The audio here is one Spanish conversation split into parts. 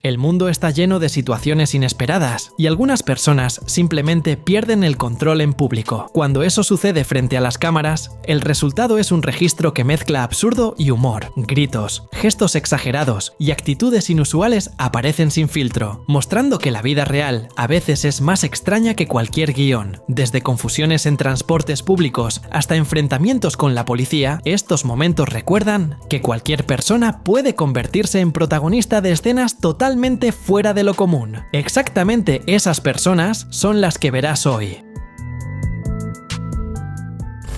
El mundo está lleno de situaciones inesperadas y algunas personas simplemente pierden el control en público. Cuando eso sucede frente a las cámaras, el resultado es un registro que mezcla absurdo y humor. Gritos, gestos exagerados y actitudes inusuales aparecen sin filtro, mostrando que la vida real a veces es más extraña que cualquier guión. Desde confusiones en transportes públicos hasta enfrentamientos con la policía, estos momentos recuerdan que cualquier persona puede convertirse en protagonista de escenas totalmente fuera de lo común. Exactamente esas personas son las que verás hoy.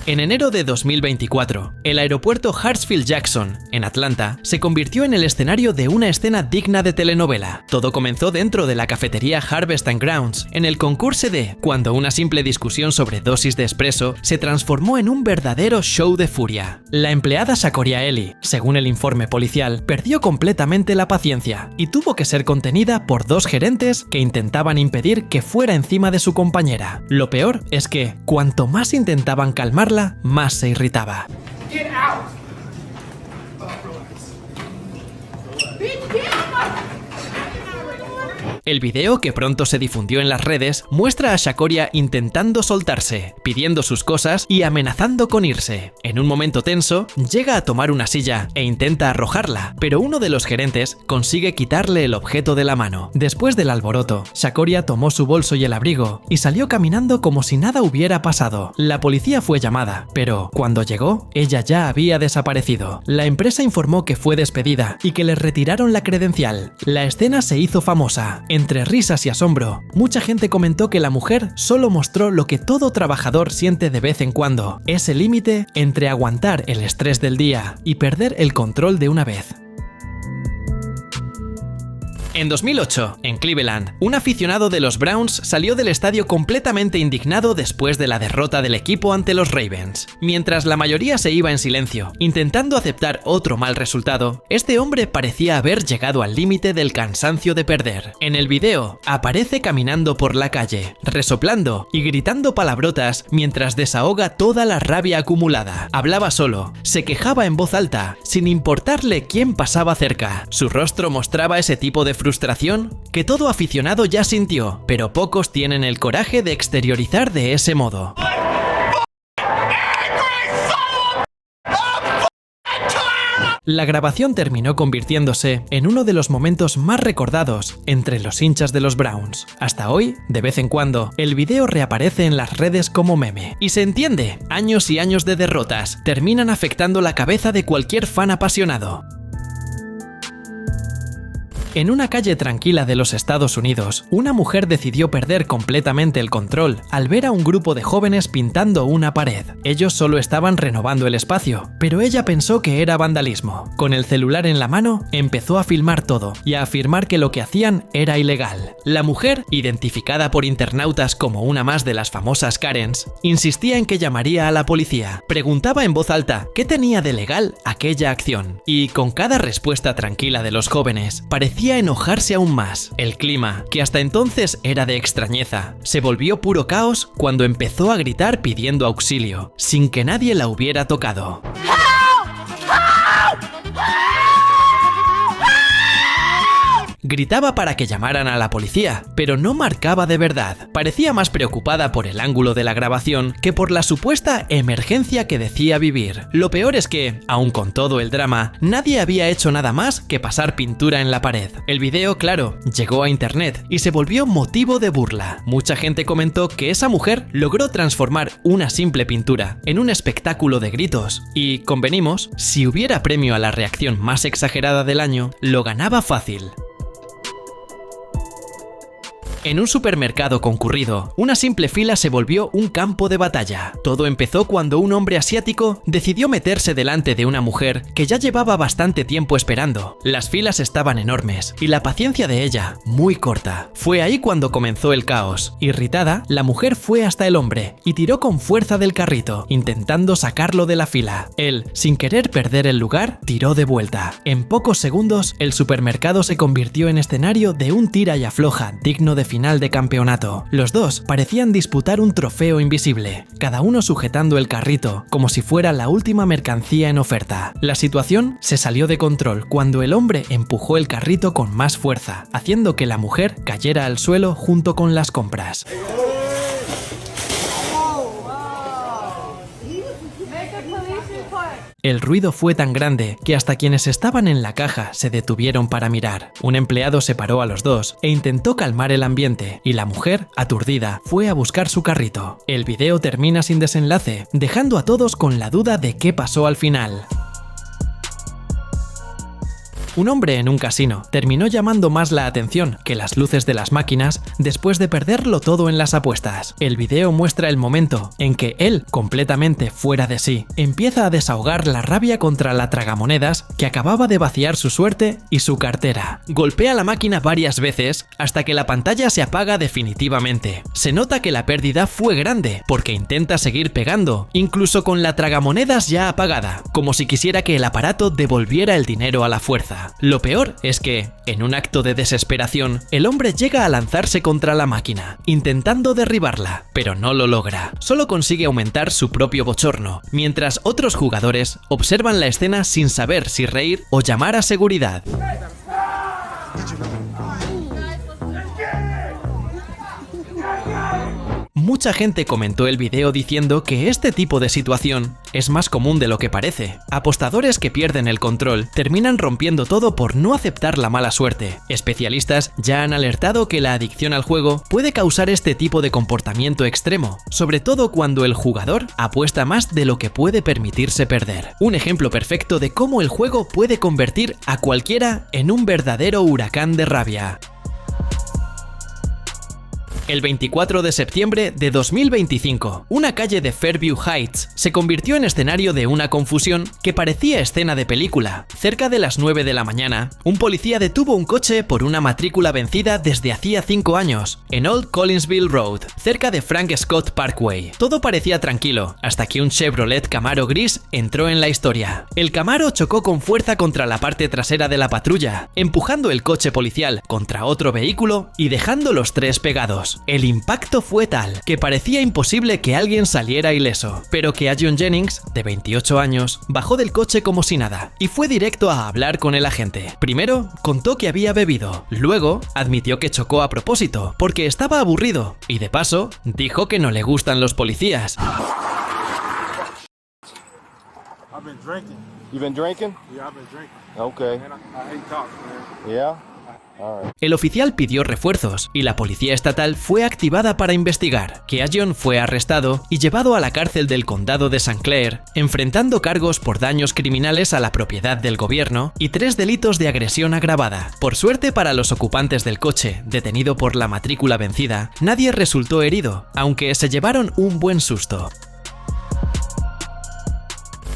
En enero de 2024, el aeropuerto Hartsfield-Jackson, en Atlanta, se convirtió en el escenario de una escena digna de telenovela. Todo comenzó dentro de la cafetería Harvest & Grounds, en el concurso de cuando una simple discusión sobre dosis de espresso se transformó en un verdadero show de furia. La empleada Shakoria Eli, según el informe policial, perdió completamente la paciencia y tuvo que ser contenida por dos gerentes que intentaban impedir que fuera encima de su compañera. Lo peor es que, cuanto más intentaban calmarla, más se irritaba. El video, que pronto se difundió en las redes, muestra a Shakoria intentando soltarse, pidiendo sus cosas y amenazando con irse. En un momento tenso, llega a tomar una silla e intenta arrojarla, pero uno de los gerentes consigue quitarle el objeto de la mano. Después del alboroto, Shakoria tomó su bolso y el abrigo y salió caminando como si nada hubiera pasado. La policía fue llamada, pero cuando llegó, ella ya había desaparecido. La empresa informó que fue despedida y que le retiraron la credencial. La escena se hizo famosa. Entre risas y asombro, mucha gente comentó que la mujer solo mostró lo que todo trabajador siente de vez en cuando, ese límite entre aguantar el estrés del día y perder el control de una vez. En 2008, en Cleveland, un aficionado de los Browns salió del estadio completamente indignado después de la derrota del equipo ante los Ravens. Mientras la mayoría se iba en silencio, intentando aceptar otro mal resultado, este hombre parecía haber llegado al límite del cansancio de perder. En el video, aparece caminando por la calle, resoplando y gritando palabrotas mientras desahoga toda la rabia acumulada. Hablaba solo, se quejaba en voz alta, sin importarle quién pasaba cerca. Su rostro mostraba ese tipo de frustración que todo aficionado ya sintió, pero pocos tienen el coraje de exteriorizar de ese modo. La grabación terminó convirtiéndose en uno de los momentos más recordados entre los hinchas de los Browns. Hasta hoy, de vez en cuando, el video reaparece en las redes como meme. Y se entiende, años y años de derrotas terminan afectando la cabeza de cualquier fan apasionado. En una calle tranquila de los Estados Unidos, una mujer decidió perder completamente el control al ver a un grupo de jóvenes pintando una pared. Ellos solo estaban renovando el espacio, pero ella pensó que era vandalismo. Con el celular en la mano, empezó a filmar todo y a afirmar que lo que hacían era ilegal. La mujer, identificada por internautas como una más de las famosas Karens, insistía en que llamaría a la policía. Preguntaba en voz alta qué tenía de legal aquella acción, y con cada respuesta tranquila de los jóvenes, parecía enojarse aún más. El clima, que hasta entonces era de extrañeza, se volvió puro caos cuando empezó a gritar pidiendo auxilio, sin que nadie la hubiera tocado. Gritaba para que llamaran a la policía, pero no marcaba de verdad. Parecía más preocupada por el ángulo de la grabación que por la supuesta emergencia que decía vivir. Lo peor es que, aun con todo el drama, nadie había hecho nada más que pasar pintura en la pared. El video, claro, llegó a internet y se volvió motivo de burla. Mucha gente comentó que esa mujer logró transformar una simple pintura en un espectáculo de gritos. Y, convenimos, si hubiera premio a la reacción más exagerada del año, lo ganaba fácil. En un supermercado concurrido, una simple fila se volvió un campo de batalla. Todo empezó cuando un hombre asiático decidió meterse delante de una mujer que ya llevaba bastante tiempo esperando. Las filas estaban enormes y la paciencia de ella muy corta. Fue ahí cuando comenzó el caos. Irritada, la mujer fue hasta el hombre y tiró con fuerza del carrito, intentando sacarlo de la fila. Él, sin querer perder el lugar, tiró de vuelta. En pocos segundos, el supermercado se convirtió en escenario de un tira y afloja digno de final de campeonato. Los dos parecían disputar un trofeo invisible, cada uno sujetando el carrito, como si fuera la última mercancía en oferta. La situación se salió de control cuando el hombre empujó el carrito con más fuerza, haciendo que la mujer cayera al suelo junto con las compras. El ruido fue tan grande que hasta quienes estaban en la caja se detuvieron para mirar. Un empleado separó a los dos e intentó calmar el ambiente, y la mujer, aturdida, fue a buscar su carrito. El video termina sin desenlace, dejando a todos con la duda de qué pasó al final. Un hombre en un casino terminó llamando más la atención que las luces de las máquinas después de perderlo todo en las apuestas. El video muestra el momento en que él, completamente fuera de sí, empieza a desahogar la rabia contra la tragamonedas que acababa de vaciar su suerte y su cartera. Golpea la máquina varias veces hasta que la pantalla se apaga definitivamente. Se nota que la pérdida fue grande porque intenta seguir pegando, incluso con la tragamonedas ya apagada, como si quisiera que el aparato devolviera el dinero a la fuerza. Lo peor es que, en un acto de desesperación, el hombre llega a lanzarse contra la máquina, intentando derribarla, pero no lo logra. Solo consigue aumentar su propio bochorno, mientras otros jugadores observan la escena sin saber si reír o llamar a seguridad. Mucha gente comentó el video diciendo que este tipo de situación es más común de lo que parece. Apostadores que pierden el control terminan rompiendo todo por no aceptar la mala suerte. Especialistas ya han alertado que la adicción al juego puede causar este tipo de comportamiento extremo, sobre todo cuando el jugador apuesta más de lo que puede permitirse perder. Un ejemplo perfecto de cómo el juego puede convertir a cualquiera en un verdadero huracán de rabia. El 24 de septiembre de 2025, una calle de Fairview Heights se convirtió en escenario de una confusión que parecía escena de película. Cerca de las 9 de la mañana, un policía detuvo un coche por una matrícula vencida desde hacía 5 años, en Old Collinsville Road, cerca de Frank Scott Parkway. Todo parecía tranquilo, hasta que un Chevrolet Camaro gris entró en la historia. El Camaro chocó con fuerza contra la parte trasera de la patrulla, empujando el coche policial contra otro vehículo y dejando los tres pegados. El impacto fue tal que parecía imposible que alguien saliera ileso, pero que John Jennings, de 28 años, bajó del coche como si nada y fue directo a hablar con el agente. Primero, contó que había bebido, luego admitió que chocó a propósito, porque estaba aburrido, y de paso, dijo que no le gustan los policías. I've been drinking. You been drinking? Yeah, I've been drinking. Okay. Man, I hate cops, man. Yeah? All right. El oficial pidió refuerzos y la policía estatal fue activada para investigar. Keajon fue arrestado y llevado a la cárcel del condado de St. Clair, enfrentando cargos por daños criminales a la propiedad del gobierno y 3 delitos de agresión agravada. Por suerte para los ocupantes del coche, detenido por la matrícula vencida, nadie resultó herido, aunque se llevaron un buen susto.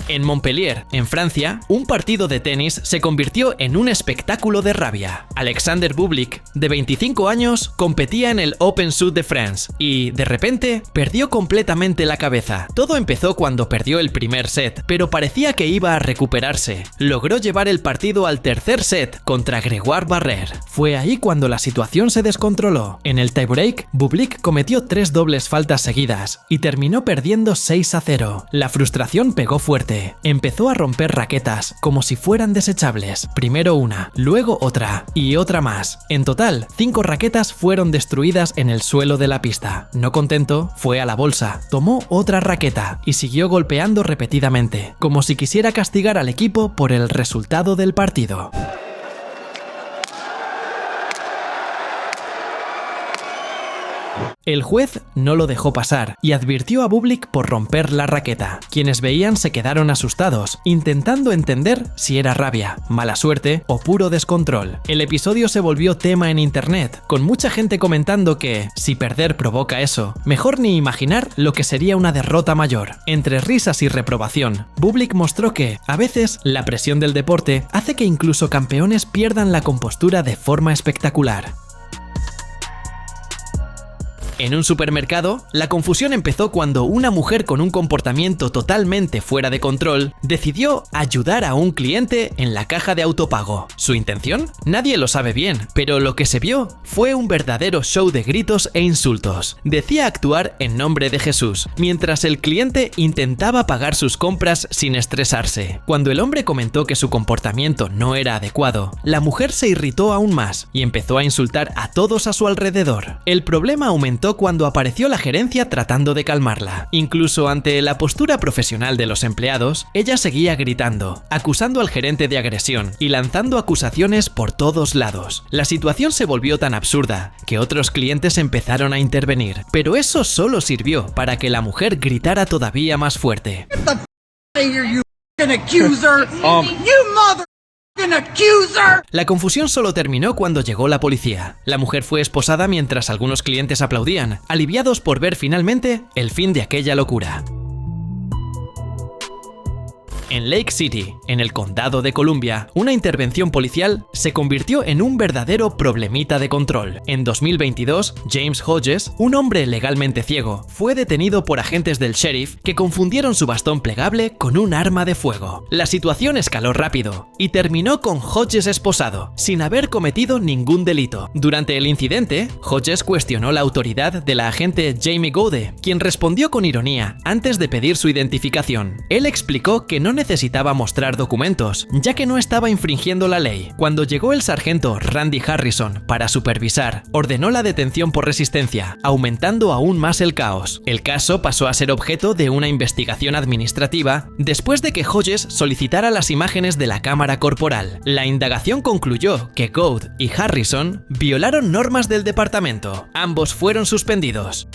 En Montpellier, en Francia, un partido de tenis se convirtió en un espectáculo de rabia. Alexander Bublik, de 25 años, competía en el Open Sud de France y, de repente, perdió completamente la cabeza. Todo empezó cuando perdió el primer set, pero parecía que iba a recuperarse. Logró llevar el partido al tercer set contra Grégoire Barrère. Fue ahí cuando la situación se descontroló. En el tiebreak, Bublik cometió 3 dobles faltas seguidas y terminó perdiendo 6-0. La frustración pegó fuerte. Empezó a romper raquetas, como si fueran desechables. Primero una, luego otra y otra más. En total, 5 raquetas fueron destruidas en el suelo de la pista. No contento, fue a la bolsa, tomó otra raqueta y siguió golpeando repetidamente, como si quisiera castigar al equipo por el resultado del partido. El juez no lo dejó pasar y advirtió a Bublik por romper la raqueta. Quienes veían se quedaron asustados, intentando entender si era rabia, mala suerte o puro descontrol. El episodio se volvió tema en internet, con mucha gente comentando que, si perder provoca eso, mejor ni imaginar lo que sería una derrota mayor. Entre risas y reprobación, Bublik mostró que, a veces, la presión del deporte hace que incluso campeones pierdan la compostura de forma espectacular. En un supermercado, la confusión empezó cuando una mujer con un comportamiento totalmente fuera de control decidió ayudar a un cliente en la caja de autopago. ¿Su intención? Nadie lo sabe bien, pero lo que se vio fue un verdadero show de gritos e insultos. Decía actuar en nombre de Jesús, mientras el cliente intentaba pagar sus compras sin estresarse. Cuando el hombre comentó que su comportamiento no era adecuado, la mujer se irritó aún más y empezó a insultar a todos a su alrededor. El problema aumentó cuando apareció la gerencia tratando de calmarla. Incluso ante la postura profesional de los empleados, ella seguía gritando, acusando al gerente de agresión y lanzando acusaciones por todos lados. La situación se volvió tan absurda que otros clientes empezaron a intervenir, pero eso solo sirvió para que la mujer gritara todavía más fuerte. La confusión solo terminó cuando llegó la policía. La mujer fue esposada mientras algunos clientes aplaudían, aliviados por ver finalmente el fin de aquella locura. En Lake City, en el condado de Columbia, una intervención policial se convirtió en un verdadero problemita de control. En 2022, James Hodges, un hombre legalmente ciego, fue detenido por agentes del sheriff que confundieron su bastón plegable con un arma de fuego. La situación escaló rápido y terminó con Hodges esposado, sin haber cometido ningún delito. Durante el incidente, Hodges cuestionó la autoridad de la agente Jamie Gode, quien respondió con ironía antes de pedir su identificación. Él explicó que no necesitaba mostrar documentos, ya que no estaba infringiendo la ley. Cuando llegó el sargento Randy Harrison para supervisar, ordenó la detención por resistencia, aumentando aún más el caos. El caso pasó a ser objeto de una investigación administrativa después de que Hodges solicitara las imágenes de la cámara corporal. La indagación concluyó que Gould y Harrison violaron normas del departamento. Ambos fueron suspendidos.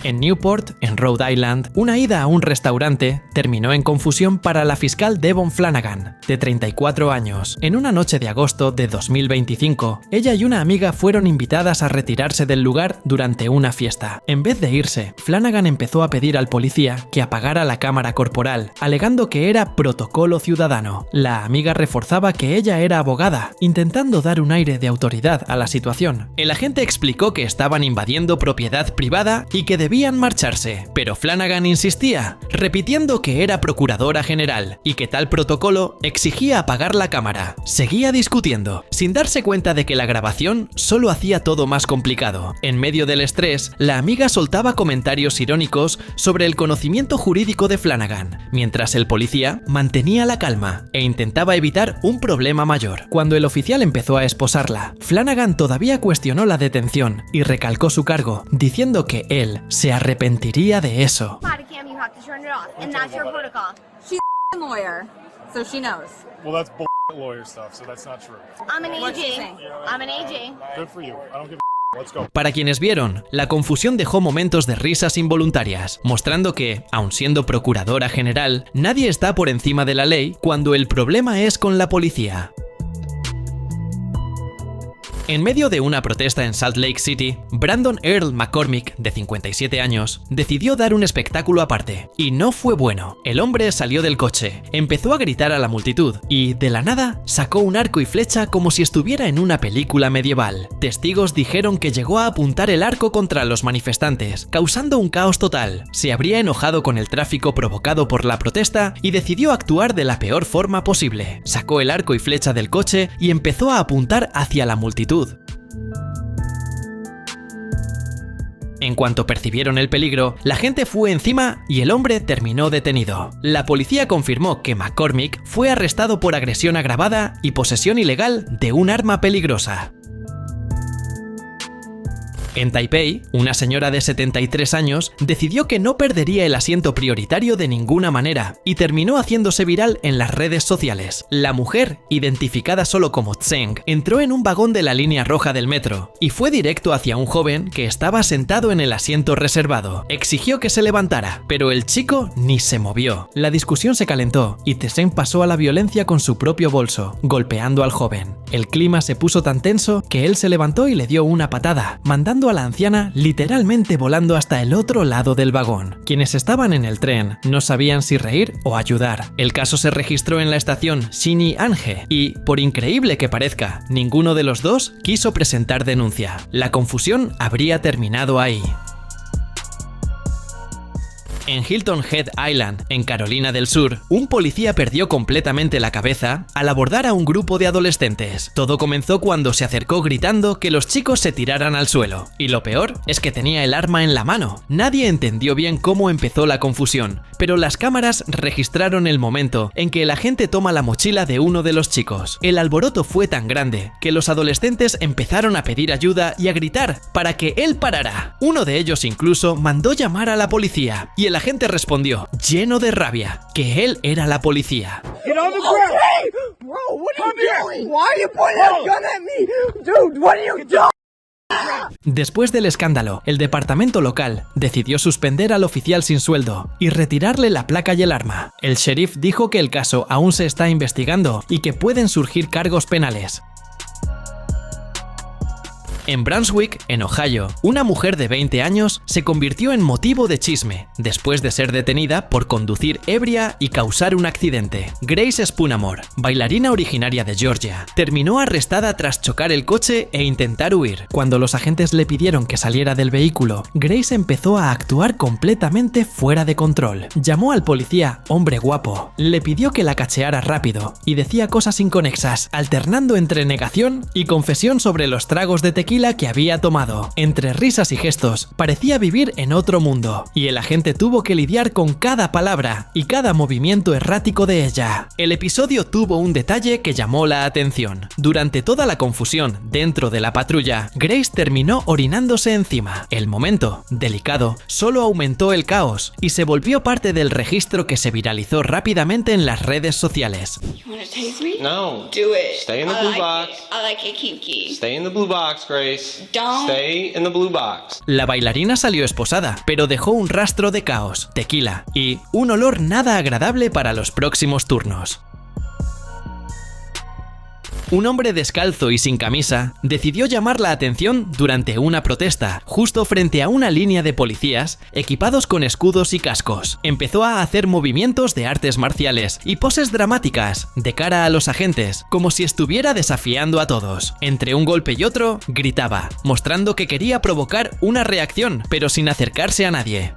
En Newport, en Rhode Island, una ida a un restaurante terminó en confusión para la fiscal Devon Flanagan, de 34 años. En una noche de agosto de 2025, ella y una amiga fueron invitadas a retirarse del lugar durante una fiesta. En vez de irse, Flanagan empezó a pedir al policía que apagara la cámara corporal, alegando que era protocolo ciudadano. La amiga reforzaba que ella era abogada, intentando dar un aire de autoridad a la situación. El agente explicó que estaban invadiendo propiedad privada y que debían marcharse, pero Flanagan insistía, repitiendo que era procuradora general y que tal protocolo exigía apagar la cámara. Seguía discutiendo, sin darse cuenta de que la grabación solo hacía todo más complicado. En medio del estrés, la amiga soltaba comentarios irónicos sobre el conocimiento jurídico de Flanagan, mientras el policía mantenía la calma e intentaba evitar un problema mayor. Cuando el oficial empezó a esposarla, Flanagan todavía cuestionó la detención y recalcó su cargo, diciendo que él se arrepentiría de eso. Bodycam, you have to turn it off, and that's your protocol. She's a lawyer, so she knows. Well, that's lawyer stuff, so that's not true. I'm an What's she AG. saying? I'm an AG. Good for you. I don't give a Let's go. Para quienes vieron, la confusión dejó momentos de risas involuntarias, mostrando que, aun siendo procuradora general, nadie está por encima de la ley cuando el problema es con la policía. En medio de una protesta en Salt Lake City, Brandon Earl McCormick, de 57 años, decidió dar un espectáculo aparte. Y no fue bueno. El hombre salió del coche, empezó a gritar a la multitud y, de la nada, sacó un arco y flecha como si estuviera en una película medieval. Testigos dijeron que llegó a apuntar el arco contra los manifestantes, causando un caos total. Se habría enojado con el tráfico provocado por la protesta y decidió actuar de la peor forma posible. Sacó el arco y flecha del coche y empezó a apuntar hacia la multitud. En cuanto percibieron el peligro, la gente fue encima y el hombre terminó detenido. La policía confirmó que McCormick fue arrestado por agresión agravada y posesión ilegal de un arma peligrosa. En Taipei, una señora de 73 años decidió que no perdería el asiento prioritario de ninguna manera y terminó haciéndose viral en las redes sociales. La mujer, identificada solo como Tseng, entró en un vagón de la línea roja del metro y fue directo hacia un joven que estaba sentado en el asiento reservado. Exigió que se levantara, pero el chico ni se movió. La discusión se calentó y Tseng pasó a la violencia con su propio bolso, golpeando al joven. El clima se puso tan tenso que él se levantó y le dio una patada, mandando a la anciana literalmente volando hasta el otro lado del vagón. Quienes estaban en el tren no sabían si reír o ayudar. El caso se registró en la estación Shinji-Ange y, por increíble que parezca, ninguno de los dos quiso presentar denuncia. La confusión habría terminado ahí. En Hilton Head Island, en Carolina del Sur, un policía perdió completamente la cabeza al abordar a un grupo de adolescentes. Todo comenzó cuando se acercó gritando que los chicos se tiraran al suelo. Y lo peor es que tenía el arma en la mano. Nadie entendió bien cómo empezó la confusión, pero las cámaras registraron el momento en que el agente toma la mochila de uno de los chicos. El alboroto fue tan grande que los adolescentes empezaron a pedir ayuda y a gritar para que él parara. Uno de ellos incluso mandó llamar a la policía y el agente respondió, lleno de rabia, que él era la policía. Get on the ground! Hey! Bro, what are you doing? Why are you pointing that gun at me? Dude, what are you doing? Después del escándalo, el departamento local decidió suspender al oficial sin sueldo y retirarle la placa y el arma. El sheriff dijo que el caso aún se está investigando y que pueden surgir cargos penales. En Brunswick, en Ohio, una mujer de 20 años se convirtió en motivo de chisme después de ser detenida por conducir ebria y causar un accidente. Grace Spunamore, bailarina originaria de Georgia, terminó arrestada tras chocar el coche e intentar huir. Cuando los agentes le pidieron que saliera del vehículo, Grace empezó a actuar completamente fuera de control. Llamó al policía hombre guapo, le pidió que la cacheara rápido y decía cosas inconexas, alternando entre negación y confesión sobre los tragos de tequila que había tomado. Entre risas y gestos, parecía vivir en otro mundo, y el agente tuvo que lidiar con cada palabra y cada movimiento errático de ella. El episodio tuvo un detalle que llamó la atención. Durante toda la confusión dentro de la patrulla, Grace terminó orinándose encima. El momento, delicado, solo aumentó el caos y se volvió parte del registro que se viralizó rápidamente en las redes sociales. You wanna tase me? No. Do it. Stay in the blue box. I like it kinky. Stay in the blue box, Grace. Don't. Stay in the blue box. La bailarina salió esposada, pero dejó un rastro de caos, tequila y un olor nada agradable para los próximos turnos. Un hombre descalzo y sin camisa decidió llamar la atención durante una protesta, justo frente a una línea de policías equipados con escudos y cascos. Empezó a hacer movimientos de artes marciales y poses dramáticas de cara a los agentes, como si estuviera desafiando a todos. Entre un golpe y otro, gritaba, mostrando que quería provocar una reacción, pero sin acercarse a nadie.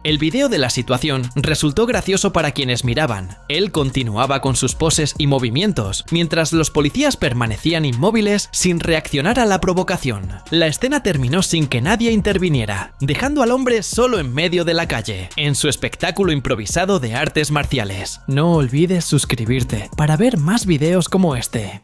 El video de la situación resultó gracioso para quienes miraban. Él continuaba con sus poses y movimientos, mientras los policías permanecían inmóviles sin reaccionar a la provocación. La escena terminó sin que nadie interviniera, dejando al hombre solo en medio de la calle, en su espectáculo improvisado de artes marciales. No olvides suscribirte para ver más videos como este.